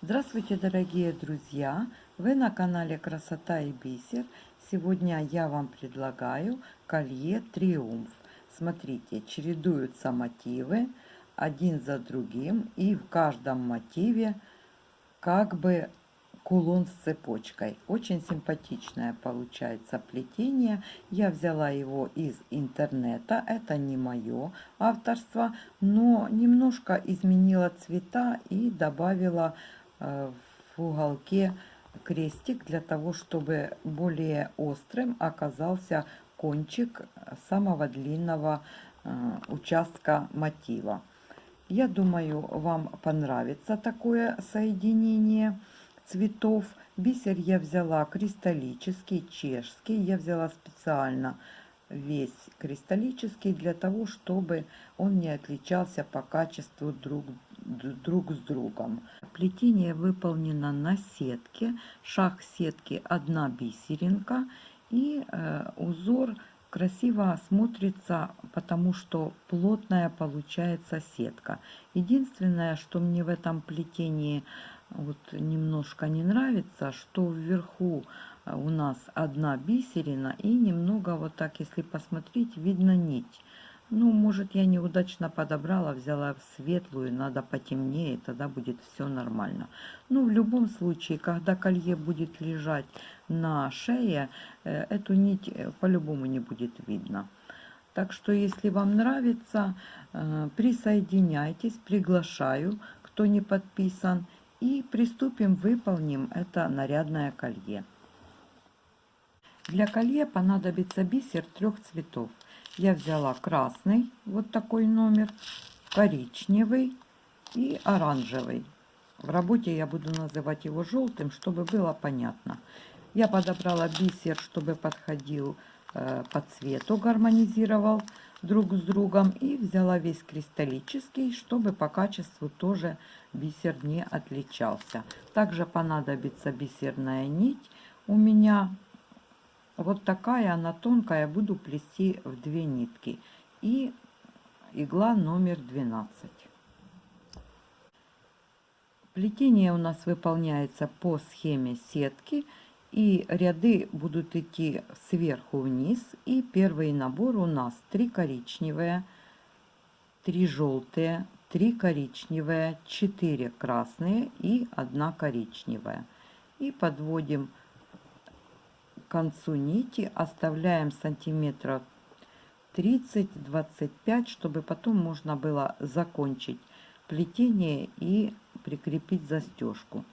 Здравствуйте, дорогие друзья! Вы на канале Красота и Бисер. Сегодня я вам предлагаю колье Триумф. Смотрите, чередуются мотивы один за другим, и в каждом мотиве как бы кулон с цепочкой. Очень симпатичное получается плетение. Я взяла его из интернета. Это не мое авторство, но немножко изменила цвета и добавила в уголке крестик для того, чтобы более острым оказался кончик самого длинного участка мотива. Я думаю, вам понравится такое соединение цветов. Бисер я взяла кристаллический, чешский. Я взяла специально весь кристаллический для того, чтобы он не отличался по качеству друг с другом. Плетение выполнено на сетке. Шаг сетки одна бисеринка, и узор красиво смотрится, потому что плотная получается сетка. Единственное, что мне в этом плетении вот немножко не нравится, что вверху у нас одна бисерина, и немного вот так, если посмотреть, видно нить. Ну, может, я неудачно подобрала, взяла в светлую, надо потемнее, тогда будет все нормально. Ну, в любом случае, когда колье будет лежать на шее, эту нить по-любому не будет видно. Так что, если вам нравится, присоединяйтесь, приглашаю, кто не подписан, и приступим, выполним это нарядное колье. Для колье понадобится бисер 3 цветов. Я взяла красный, вот такой номер, коричневый и оранжевый. В работе я буду называть его желтым, чтобы было понятно. Я подобрала бисер, чтобы подходил по цвету, гармонизировал друг с другом. И взяла весь кристаллический, чтобы по качеству тоже бисер не отличался. Также понадобится бисерная нить. У меня вот такая, она тонкая, буду плести в 2 нитки. И игла номер 12. Плетение у нас выполняется по схеме сетки. И ряды будут идти сверху вниз. И первый набор у нас 3 коричневые, 3 желтые, 3 коричневые, 4 красные и 1 коричневая. И подводим к концу нити, оставляем сантиметров 30-25, чтобы потом можно было закончить плетение и прикрепить застежку.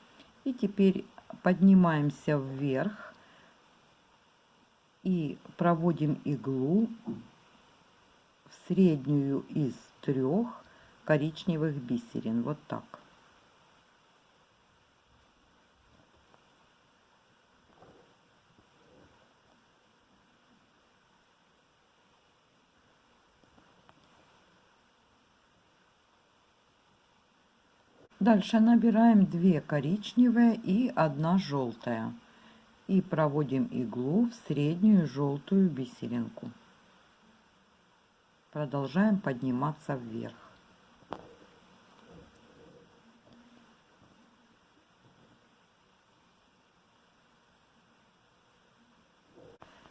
И теперь поднимаемся вверх и проводим иглу в среднюю из 3 коричневых бисерин. Вот так. Дальше набираем 2 коричневые и 1 желтая. И проводим иглу в среднюю желтую бисеринку. Продолжаем подниматься вверх.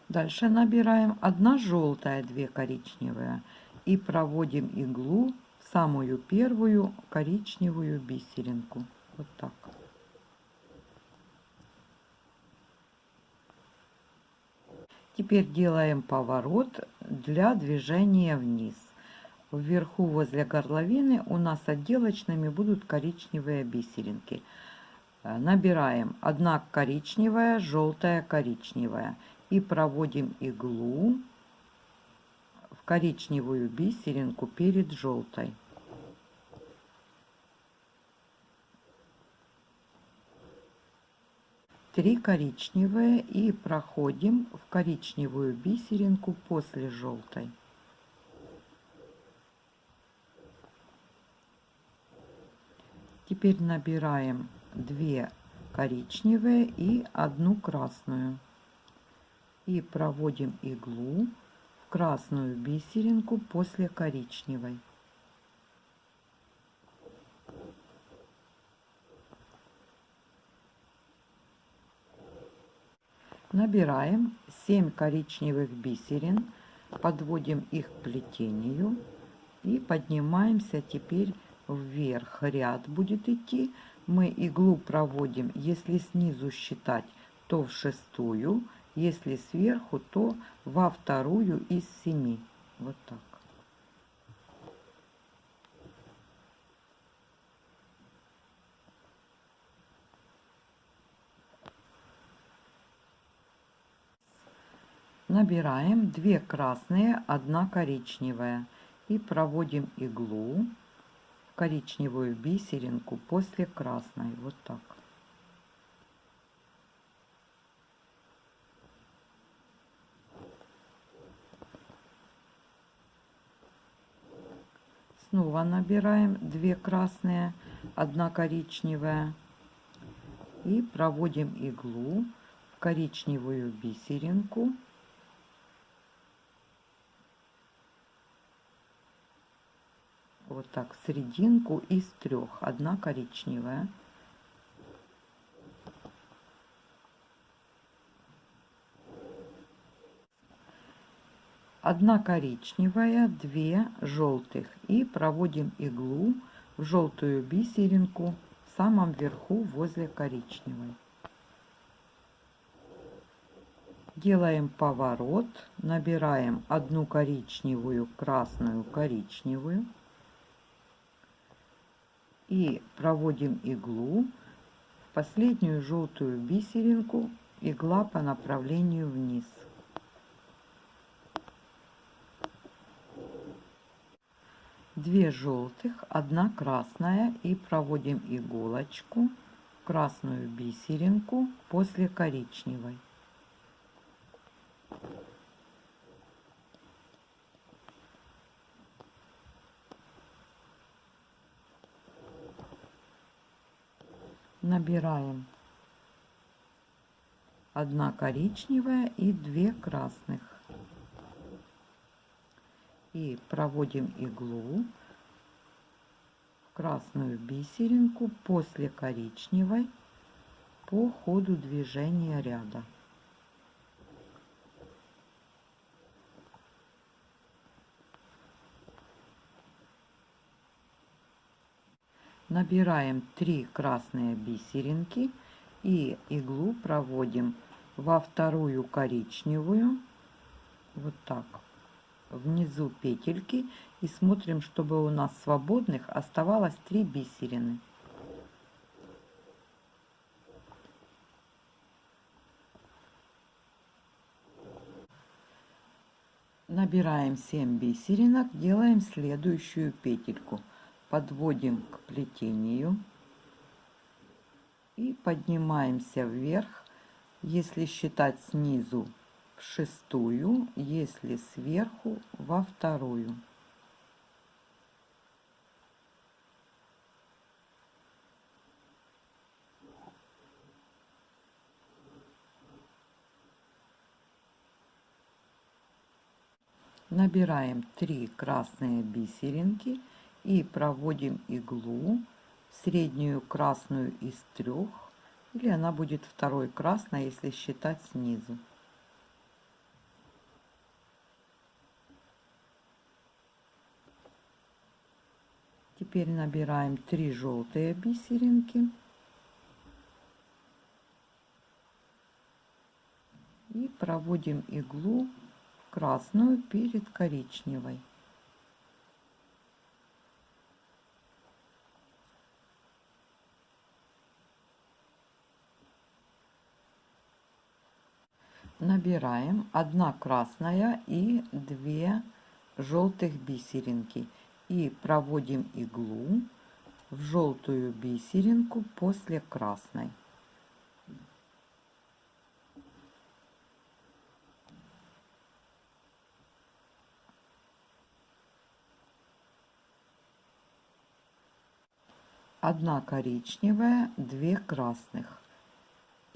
Дальше набираем 1 желтая, 2 коричневые. И проводим иглу в самую первую коричневую бисеринку. Вот так. Теперь делаем поворот для движения вниз. Вверху возле горловины у нас отделочными будут коричневые бисеринки. Набираем 1 коричневая, желтая, коричневая. И проводим иглу в коричневую бисеринку перед желтой. Три коричневые и проходим в коричневую бисеринку после желтой. Теперь набираем 2 коричневые и 1 красную. И проводим иглу в красную бисеринку после коричневой. Набираем 7 коричневых бисерин, подводим их к плетению и поднимаемся теперь вверх. Ряд будет идти. Мы иглу проводим, если снизу считать, то в шестую, если сверху, то во вторую из 7. Вот так. Набираем 2 красные, 1 коричневая и проводим иглу в коричневую бисеринку после красной. Вот так. Снова набираем 2 красные, 1 коричневая и проводим иглу в коричневую бисеринку вот так в серединку из 3. 1 коричневая, одна коричневая, 2 желтых и проводим иглу в желтую бисеринку в самом верху возле коричневой. Делаем поворот, набираем 1 коричневую, красную, коричневую и проводим иглу в последнюю желтую бисеринку, игла по направлению вниз. Две желтых, 1 красная и проводим иголочку в красную бисеринку после коричневой. Набираем 1 коричневая и 2 красных и проводим иглу в красную бисеринку после коричневой по ходу движения ряда. Набираем 3 красные бисеринки и иглу проводим во вторую коричневую, вот так, внизу петельки, и смотрим, чтобы у нас свободных оставалось 3 бисерины. Набираем 7 бисеринок, делаем следующую петельку, подводим к плетению и поднимаемся вверх, если считать снизу в шестую, если сверху во вторую. Набираем 3 красные бисеринки и проводим иглу в среднюю красную из 3, или она будет второй красной, если считать снизу. Теперь набираем 3 желтые бисеринки и проводим иглу в красную перед коричневой. Набираем 1 красная и 2 желтых бисеринки и проводим иглу в желтую бисеринку после красной. Одна коричневая, 2 красных.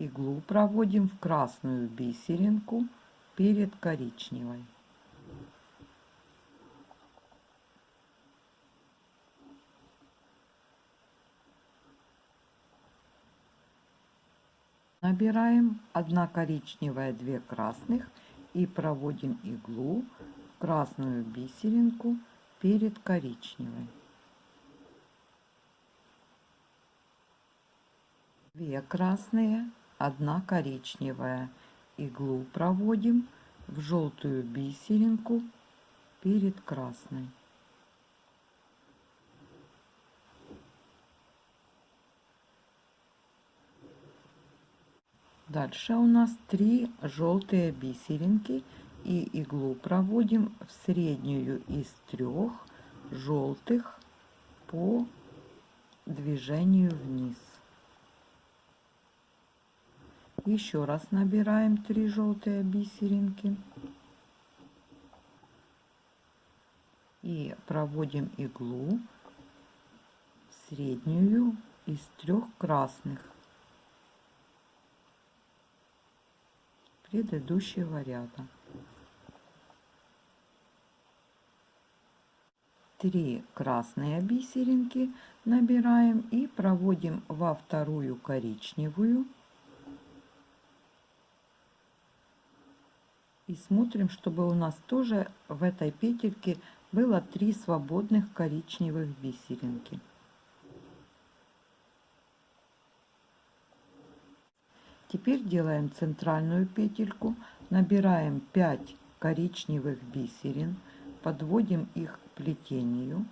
Иглу проводим в красную бисеринку перед коричневой. Набираем 1 коричневая, 2 красных и проводим иглу в красную бисеринку перед коричневой. 2 красные, 1 коричневая. Иглу проводим в желтую бисеринку перед красной. Дальше у нас 3 желтые бисеринки, и иглу проводим в среднюю из 3 желтых по движению вниз. Еще раз набираем 3 желтые бисеринки и проводим иглу в среднюю из 3 красных предыдущего ряда. 3 красные бисеринки набираем и проводим во вторую коричневую. И смотрим, чтобы у нас тоже в этой петельке было 3 свободных коричневых бисеринки. Теперь делаем центральную петельку, набираем 5 коричневых бисерин, подводим их к плетению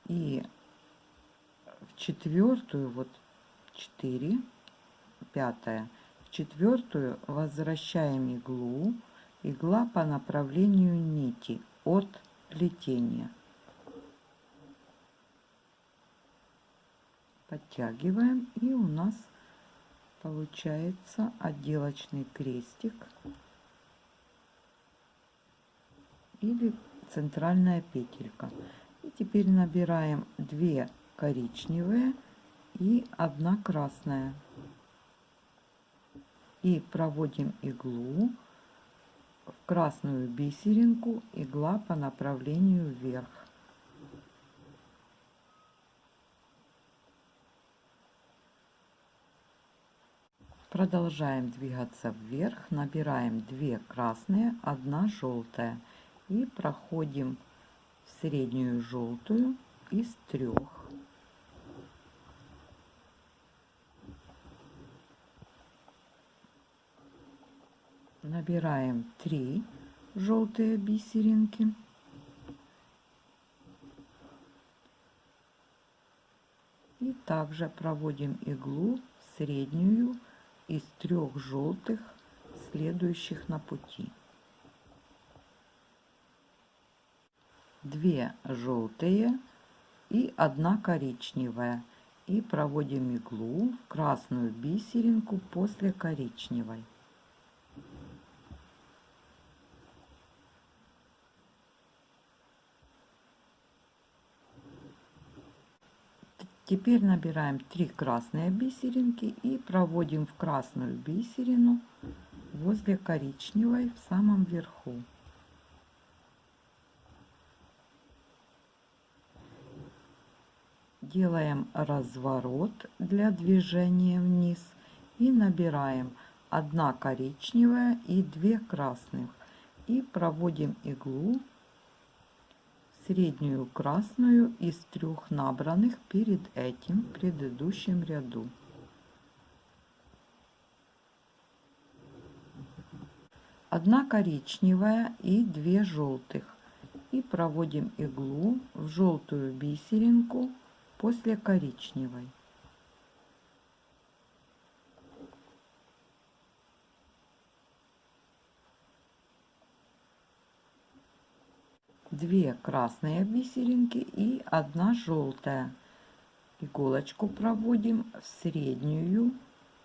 и в четвертую, вот 4, пятая, в четвертую возвращаем иглу, игла по направлению нити от плетения. Подтягиваем, и у нас получается отделочный крестик или центральная петелька. И теперь набираем 2 коричневые и 1 красная и проводим иглу в красную бисеринку, игла по направлению вверх. Продолжаем двигаться вверх, набираем 2 красные, 1 желтая и проходим в среднюю желтую из 3. Набираем 3 желтые бисеринки и также проводим иглу в среднюю из 3 желтых, следующих на пути. 2 желтые и 1 коричневая, и проводим иглу в красную бисеринку после коричневой. Теперь набираем 3 красные бисеринки и проводим в красную бисерину возле коричневой в самом верху. Делаем разворот для движения вниз и набираем 1 коричневая и 2 красных и проводим иглу в среднюю красную из 3 набранных перед этим в предыдущем ряду. Одна коричневая и 2 желтых и проводим иглу в желтую бисеринку после коричневой. Две красные бисеринки и 1 желтая. Иголочку проводим в среднюю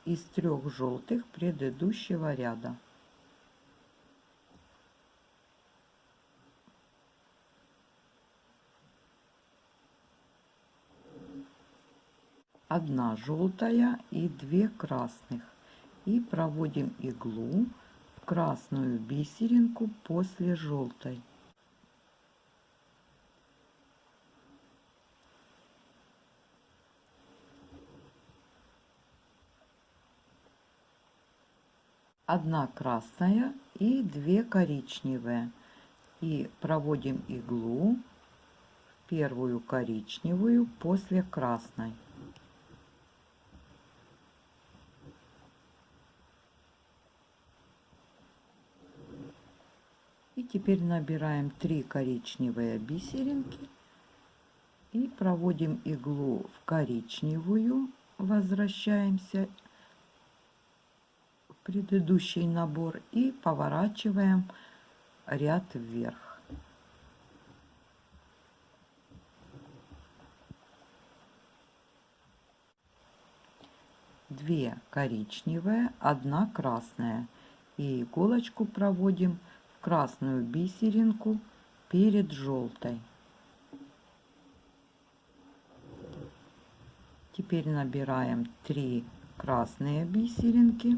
из 3 желтых предыдущего ряда. Одна желтая и 2 красных и проводим иглу в красную бисеринку после желтой. 1 красная и 2 коричневые. И проводим иглу в первую коричневую после красной. И теперь набираем 3 коричневые бисеринки и проводим иглу в коричневую, возвращаемся в предыдущий набор и поворачиваем ряд вверх. Две коричневые, 1 красная, и иголочку проводим в красную бисеринку перед желтой. Теперь набираем 3 красные бисеринки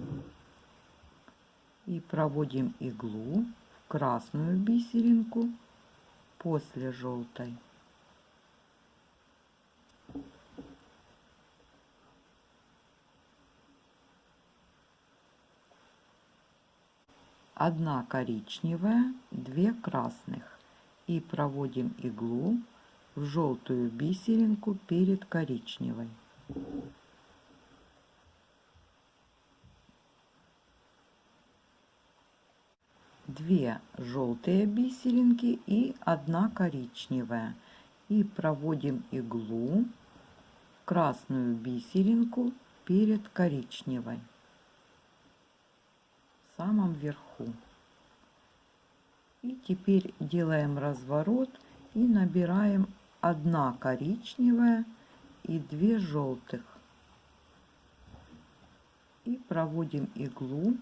и проводим иглу в красную бисеринку после желтой. Одна коричневая, 2 красных, и проводим иглу в желтую бисеринку перед коричневой. Две желтые бисеринки и 1 коричневая, и проводим иглу в красную бисеринку перед коричневой в самом верху. И теперь делаем разворот и набираем 1 коричневая и 2 желтых, и проводим иглу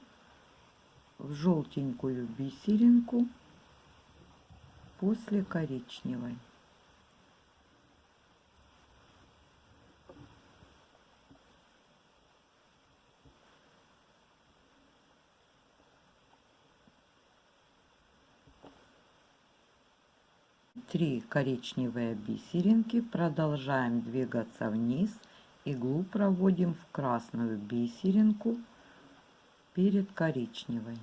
в желтенькую бисеринку после коричневой. Три коричневые бисеринки, продолжаем двигаться вниз, иглу проводим в красную бисеринку перед коричневой.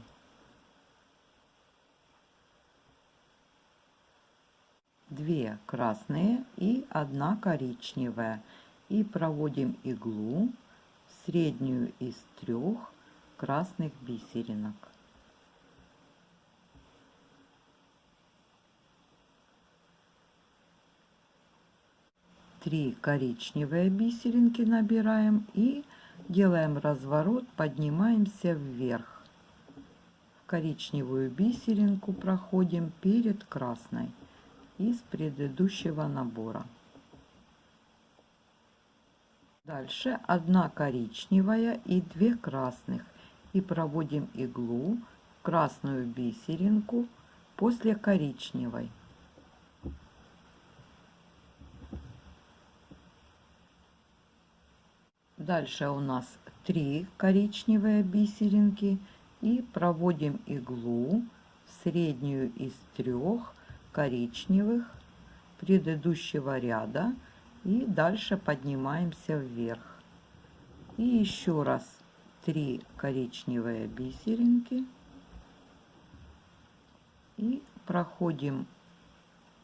Две красные и 1 коричневая, и проводим иглу в среднюю из 3 красных бисеринок. Три коричневые бисеринки набираем и делаем разворот, поднимаемся вверх. В коричневую бисеринку проходим перед красной из предыдущего набора. Дальше 1 коричневая и 2 красных, и проводим иглу в красную бисеринку после коричневой. Дальше у нас 3 коричневые бисеринки, и проводим иглу в среднюю из 3 коричневых предыдущего ряда, и дальше поднимаемся вверх. И еще раз 3 коричневые бисеринки, и проходим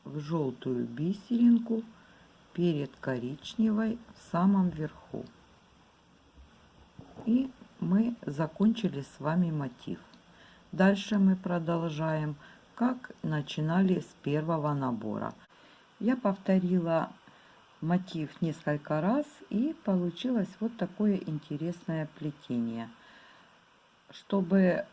в желтую бисеринку перед коричневой в самом верху. И мы закончили с вами мотив. Дальше мы продолжаем, как начинали с первого набора. Я повторила мотив несколько раз, и получилось вот такое интересное плетение. Чтобы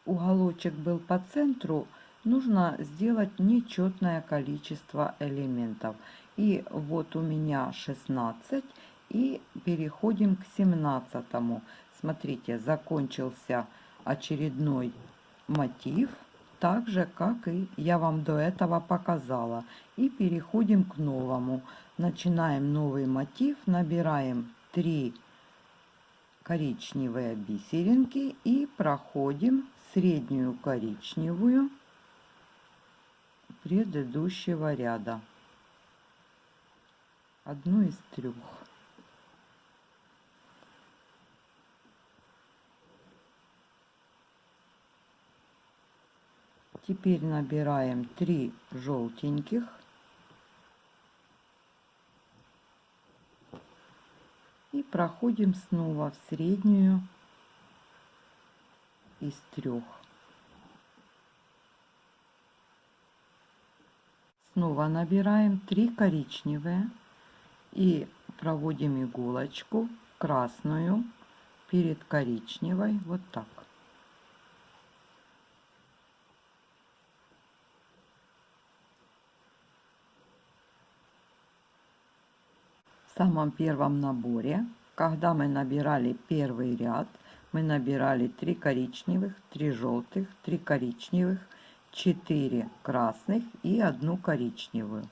уголочек был по центру, нужно сделать нечетное количество элементов. И вот у меня 16. И переходим к 17-му. Смотрите, закончился очередной мотив, так же, как и я вам до этого показала. И переходим к новому. Начинаем новый мотив, набираем 3 коричневые бисеринки и проходим среднюю коричневую предыдущего ряда. Одну из 3. Теперь набираем 3 желтеньких. И проходим снова в среднюю из 3. Снова набираем 3 коричневые и проводим иголочку в красную перед коричневой, вот так. В самом первом наборе, когда мы набирали первый ряд, мы набирали 3 коричневых, 3 желтых, 3 коричневых, 4 красных и 1 коричневую.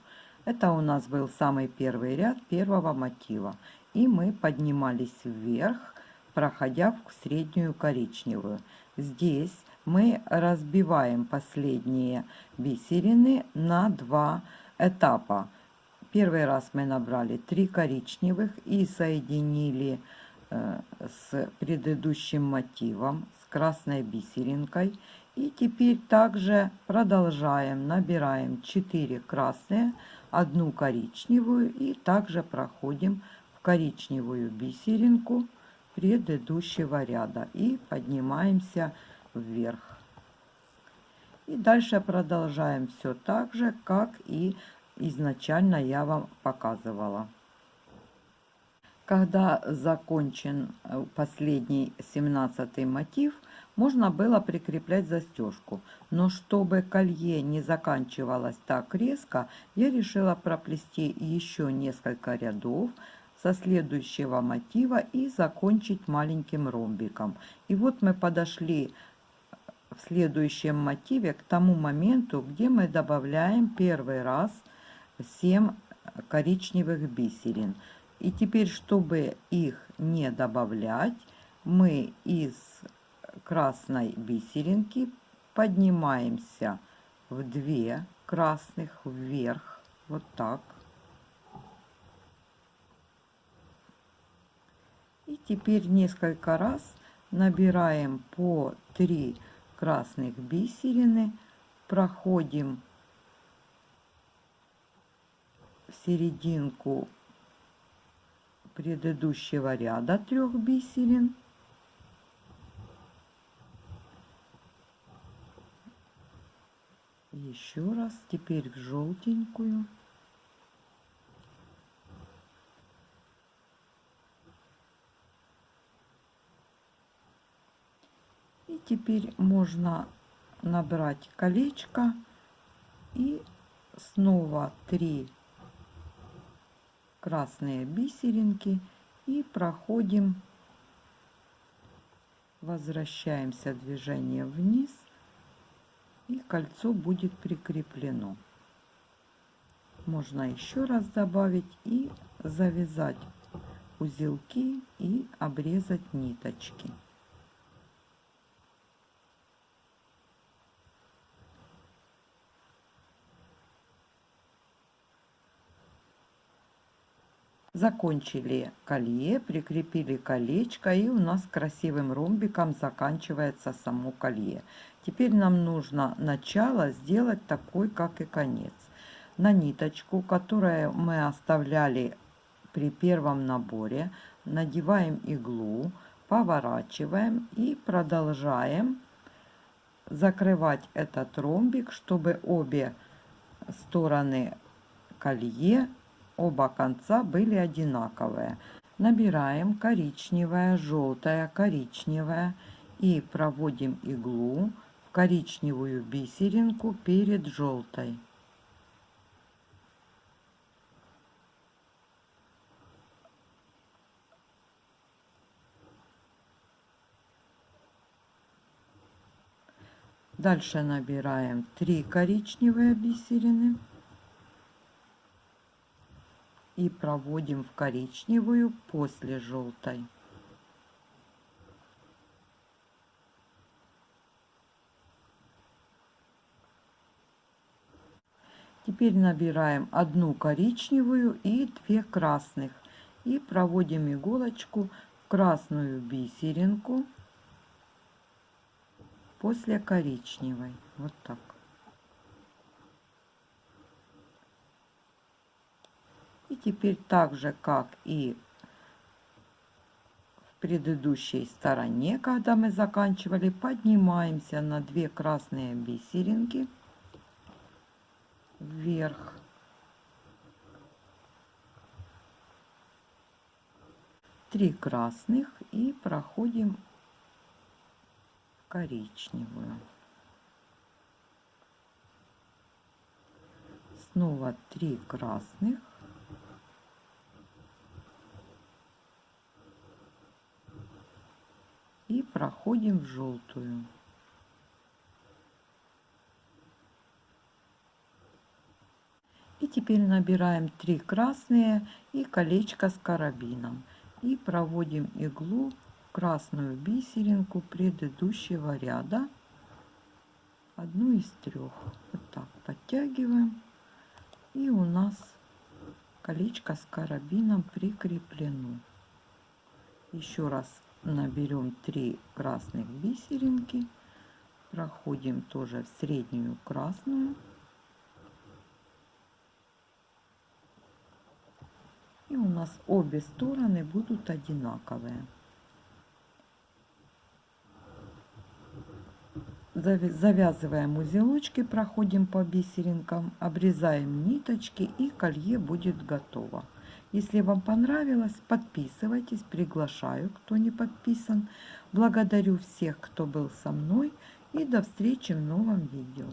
Это у нас был самый первый ряд первого мотива. И мы поднимались вверх, проходя в среднюю коричневую. Здесь мы разбиваем последние бисерины на 2 этапа. Первый раз мы набрали 3 коричневых и соединили с предыдущим мотивом, с красной бисеринкой. И теперь также продолжаем, набираем 4 красные, 1 коричневую и также проходим в коричневую бисеринку предыдущего ряда и поднимаемся вверх. И дальше продолжаем все так же, как и изначально я вам показывала. Когда закончен последний 17 мотив, можно было прикреплять застежку. Но чтобы колье не заканчивалось так резко, я решила проплести еще несколько рядов со следующего мотива и закончить маленьким ромбиком. И вот мы подошли в следующем мотиве к тому моменту, где мы добавляем первый раз 7 коричневых бисерин. И теперь, чтобы их не добавлять, мы из красной бисеринки поднимаемся в 2 красных вверх, вот так. И теперь несколько раз набираем по 3 красных бисерины, проходим в серединку предыдущего ряда 3 бисерин. Еще раз, теперь в желтенькую. И теперь можно набрать колечко и снова 3 красные бисеринки и проходим, возвращаемся движение вниз, и кольцо будет прикреплено. Можно еще раз добавить и завязать узелки и обрезать ниточки. Закончили колье, прикрепили колечко, и у нас красивым ромбиком заканчивается само колье. Теперь нам нужно начало сделать такой, как и конец. На ниточку, которую мы оставляли при первом наборе, надеваем иглу, поворачиваем и продолжаем закрывать этот ромбик, чтобы обе стороны колье, оба конца были одинаковые. Набираем коричневое, желтое, коричневое и проводим иглу в коричневую бисеринку перед желтой. Дальше набираем 3 коричневые бисерины и проводим в коричневую после желтой. Теперь набираем 1 коричневую и 2 красных и проводим иголочку в красную бисеринку после коричневой. Вот так. теперь так же, как и в предыдущей стороне, когда мы заканчивали, поднимаемся на 2 красные бисеринки вверх. 3 красных и проходим в коричневую. Снова 3 красных. И проходим в желтую. И теперь набираем 3 красные и колечко с карабином. И проводим иглу в красную бисеринку предыдущего ряда. Одну из 3. Вот так подтягиваем. И у нас колечко с карабином прикреплено. Еще раз наберем 3 красных бисеринки. Проходим тоже в среднюю красную. И у нас обе стороны будут одинаковые. Завязываем узелочки, проходим по бисеринкам, обрезаем ниточки, и колье будет готово. Если вам понравилось, подписывайтесь, приглашаю, кто не подписан. Благодарю всех, кто был со мной, и до встречи в новом видео.